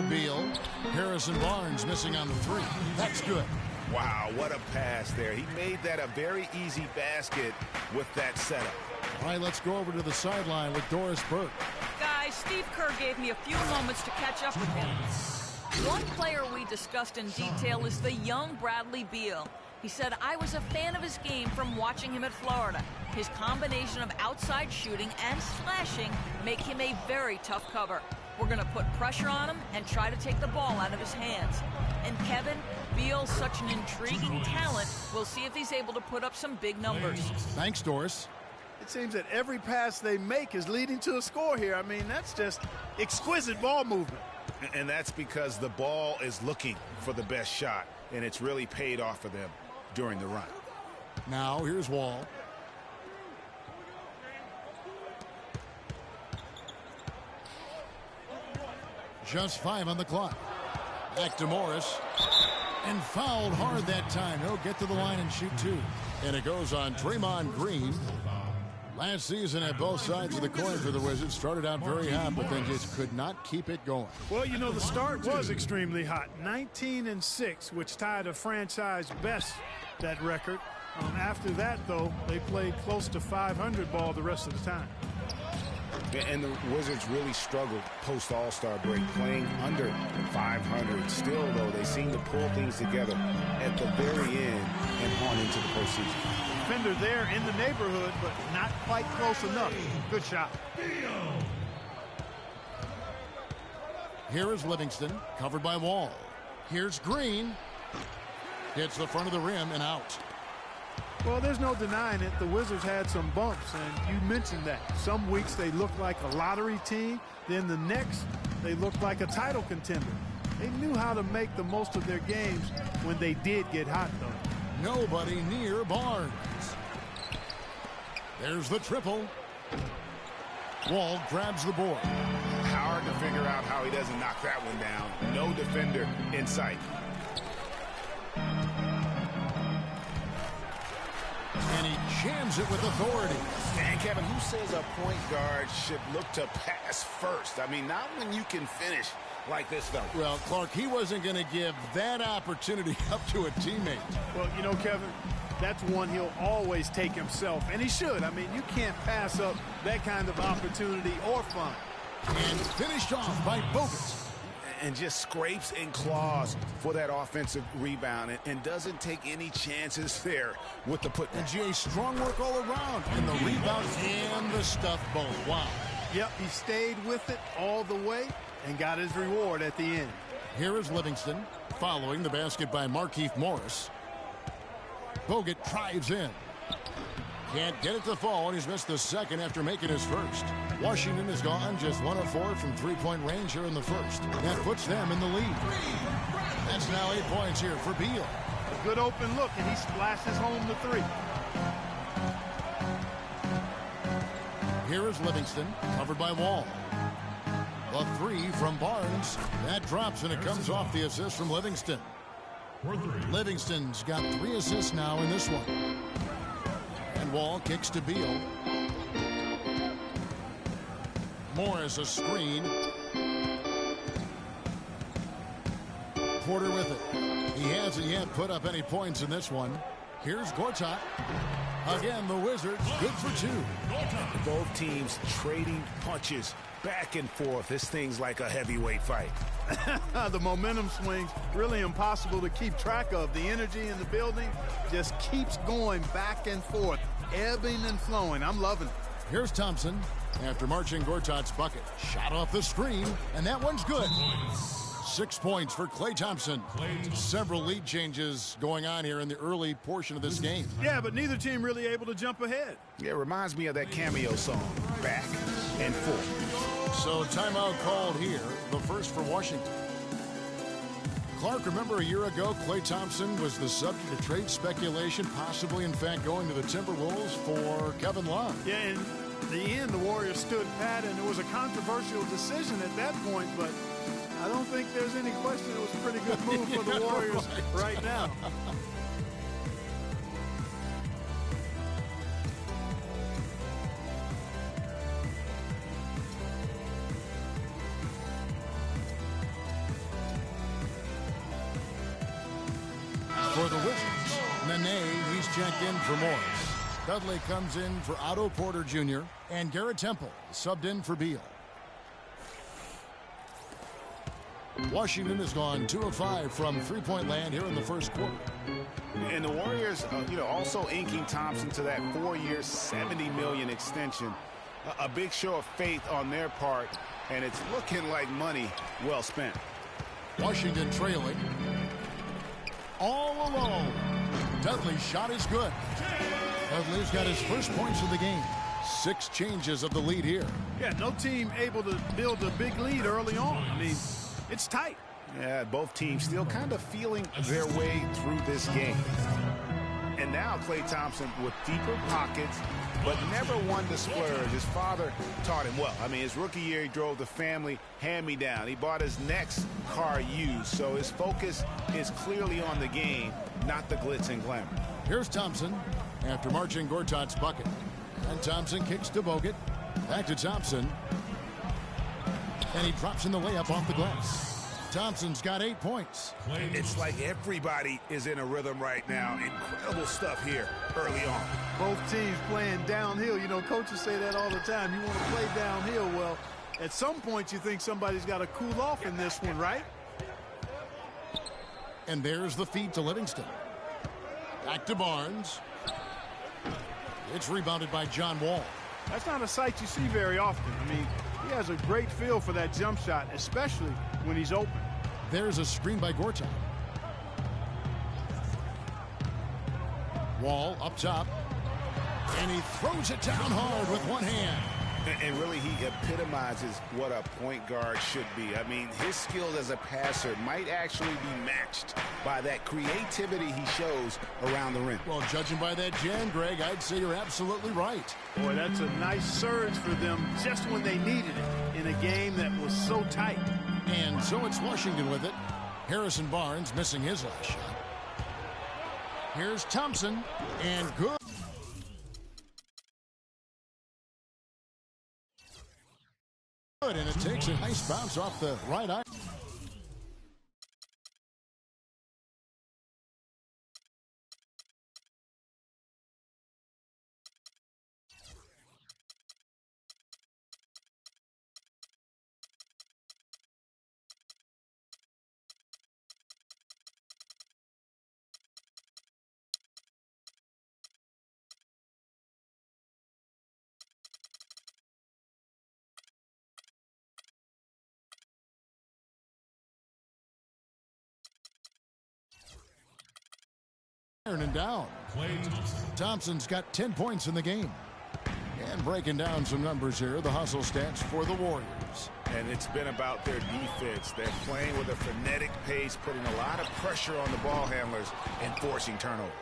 Beal. Harrison Barnes missing on the three. That's good. Wow, what a pass there. He made that a very easy basket with that setup. All right, let's go over to the sideline with Doris Burke. Guys, Steve Kerr gave me a few moments to catch up with him. One player we discussed in detail is the young Bradley Beal. He said, I was a fan of his game from watching him at Florida. His combination of outside shooting and slashing make him a very tough cover. We're going to put pressure on him and try to take the ball out of his hands. And Kevin, Beal's such an intriguing talent. We'll see if he's able to put up some big numbers. Thanks, Doris. It seems that every pass they make is leading to a score here. I mean, that's just exquisite ball movement. And that's because the ball is looking for the best shot, and it's really paid off for them during the run. Now, here's Wall. Just 5 on the clock. Back to Morris. And fouled hard that time. He'll get to the line and shoot 2. And it goes on Draymond Green. Last season at both sides of the coin for the Wizards. Started out very hot, but then just could not keep it going. Well, you know, the start was extremely hot. 19-6, which tied a franchise best, that record. After that, though, they played close to 500 ball the rest of the time. And the Wizards really struggled post-All-Star break, playing under 500. Still, though, they seem to pull things together at the very end and on into the postseason. Defender there in the neighborhood, but not quite close enough. Good shot. Here is Livingston, covered by Wall. Here's Green. Hits the front of the rim and out. Well, there's no denying it. The Wizards had some bumps, and you mentioned that. Some weeks they looked like a lottery team. Then the next, they looked like a title contender. They knew how to make the most of their games when they did get hot, though. Nobody near Barnes. There's the triple. Wall grabs the board. Hard to figure out how he doesn't knock that one down. No defender in sight. And he jams it with authority. And Kevin, who says a point guard should look to pass first? I mean, not when you can finish like this, though. Well, Clark, he wasn't going to give that opportunity up to a teammate. Well, you know, Kevin, that's one he'll always take himself, and he should. I mean, you can't pass up that kind of opportunity or fun. And finished off by Bogut. And just scrapes and claws for that offensive rebound and doesn't take any chances there with the putback. And Jay, strong work all around. And the rebound and the stuff both. Wow. Yep, he stayed with it all the way and got his reward at the end. Here is Livingston following the basket by Markieff Morris. Bogut drives in. Can't get it to fall, and he's missed the second after making his first. Washington has gone just 1 of 4 from three-point range here in the first. That puts them in the lead. That's now 8 points here for Beal. A good open look, and he splashes home the 3. Here is Livingston, covered by Wall. The 3 from Barnes. That drops, and it comes off the assist from Livingston. Livingston's got 3 assists now in this one. And Wall kicks to Beal. Morris a screen. Porter with it. He hasn't yet put up any points in this one. Here's Gortat. Again, the Wizards good for 2. Both teams trading punches back and forth. This thing's like a heavyweight fight. The momentum swings really impossible to keep track of. The energy in the building just keeps going back and forth, ebbing and flowing. I'm loving it. Here's Thompson after marching Gortat's bucket. Shot off the screen, and that one's good. 6 points for Klay Thompson. Several lead changes going on here in the early portion of this game. Yeah, but neither team really able to jump ahead. Yeah, it reminds me of that cameo song, Back and Forth. So timeout called here, the first for Washington. Clark, remember a year ago, Klay Thompson was the subject of trade speculation, possibly, in fact, going to the Timberwolves for Kevin Love. Yeah, in the end, the Warriors stood pat, and it was a controversial decision at that point, but I don't think there's any question it was a pretty good move for the Warriors right now. For the Wizards, Nene, he's checked in for Morris. Dudley comes in for Otto Porter Jr. And Garrett Temple subbed in for Beal. Washington has gone 2 of 5 from three-point land here in the first quarter. And the Warriors, also inking Thompson to that 4-year, $70 million extension. A big show of faith on their part, and it's looking like money well spent. Washington trailing. All alone. Dudley's shot is good. Dudley's got his first points of the game. 6 changes of the lead here. Yeah, no team able to build a big lead early on. I mean, it's tight. Yeah, both teams still kind of feeling their way through this game. And now Klay Thompson with deeper pockets, but never one to splurge. His father taught him well. I mean, his rookie year, he drove the family hand-me-down. He bought his next car used, so his focus is clearly on the game, not the glitz and glamour. Here's Thompson after marching Gortat's bucket. And Thompson kicks to Bogut. Back to Thompson. And he drops in the layup off the glass. Thompson's got 8 points. It's like everybody is in a rhythm right now. Incredible stuff here early on. Both teams playing downhill. You know, coaches say that all the time. You want to play downhill. Well, at some point you think somebody's got to cool off in this one, right? And there's the feed to Livingston. Back to Barnes. It's rebounded by John Wall. That's not a sight you see very often. I mean, he has a great feel for that jump shot, especially when he's open. There's a screen by Gortat. Wall up top. And he throws it down hard with one hand. And really, he epitomizes what a point guard should be. I mean, his skills as a passer might actually be matched by that creativity he shows around the rim. Well, judging by that jam, Greg, I'd say you're absolutely right. Boy, that's a nice surge for them just when they needed it in a game that was so tight. And so it's Washington with it. Harrison Barnes missing his last shot. Here's Thompson, and good. And it takes a nice bounce off the right eye. And down. Thompson's got 10 points in the game. And breaking down some numbers here, the hustle stats for the Warriors. And it's been about their defense. They're playing with a frenetic pace, putting a lot of pressure on the ball handlers and forcing turnovers.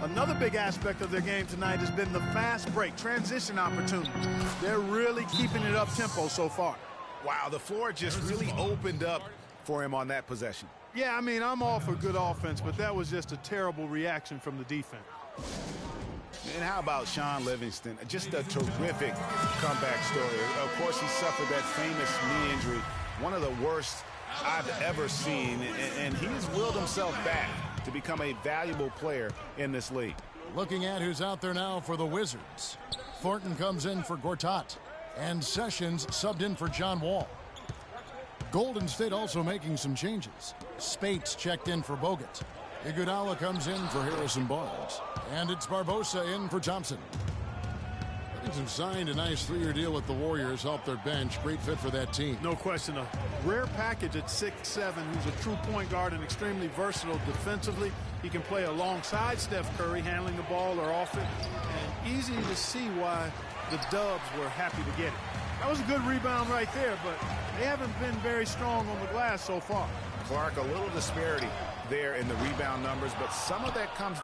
Another big aspect of their game tonight has been the fast break, transition opportunities. They're really keeping it up-tempo so far. Wow, the floor just really opened up for him on that possession. Yeah, I mean, I'm all for good offense, but that was just a terrible reaction from the defense. And how about Shaun Livingston? Just a terrific comeback story. Of course, he suffered that famous knee injury, one of the worst I've ever seen, and he's willed himself back to become a valuable player in this league. Looking at who's out there now for the Wizards. Thornton comes in for Gortat, and Sessions subbed in for John Wall. Golden State also making some changes. Spates checked in for Bogut. Iguodala comes in for Harrison Barnes. And it's Barbosa in for Thompson. Livingston signed a nice 3-year deal with the Warriors, helped their bench. Great fit for that team. No question. A rare package at 6'7", who's a true point guard and extremely versatile defensively. He can play alongside Steph Curry, handling the ball or off it. And easy to see why the Dubs were happy to get it. That was a good rebound right there, but they haven't been very strong on the glass so far. Clark, a little disparity there in the rebound numbers, but some of that comes